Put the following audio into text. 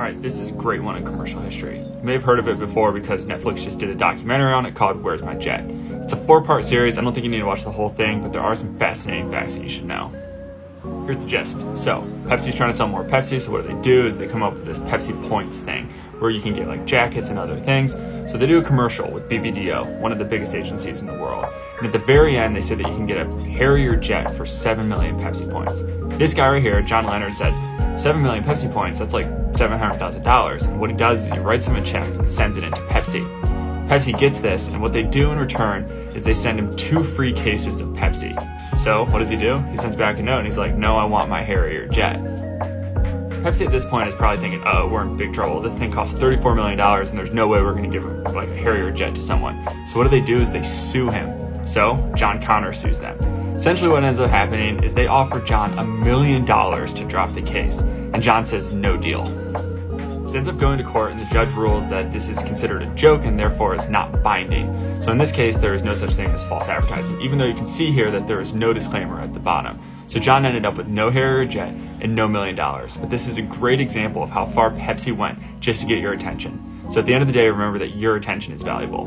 All right, this is a great one in commercial history. You may have heard of it before because Netflix just did a documentary on it called Where's My Jet? It's a 4-part series. I don't think you need to watch the whole thing, but there are some fascinating facts that you should know. Here's the gist. So, Pepsi's trying to sell more Pepsi, so what do? Is they come up with this Pepsi Points thing, where you can get like jackets and other things. So they do a commercial with BBDO, one of the biggest agencies in the world. And at the very end, they say that you can get a Harrier jet for 7 million Pepsi points. This guy right here, John Leonard, said, 7 million Pepsi points, that's like $700,000. And what he does is he writes him a check and sends it into Pepsi. Pepsi gets this, and what they do in return is they send him 2 free cases of Pepsi. So what does he do? He sends back a note and he's like, no, I want my Harrier jet. Pepsi at this point is probably thinking, oh, we're in big trouble. This thing costs $34 million and there's no way we're going to give like a Harrier jet to someone. So what do? Is they sue him. So John countersues them. Essentially what ends up happening is they offer John $1 million to drop the case. And John says, no deal. He ends up going to court and the judge rules that this is considered a joke and therefore is not binding. So in this case, there is no such thing as false advertising, even though you can see here that there is no disclaimer at the bottom. So John ended up with no Harrier jet and no $1 million. But this is a great example of how far Pepsi went just to get your attention. So at the end of the day, remember that your attention is valuable.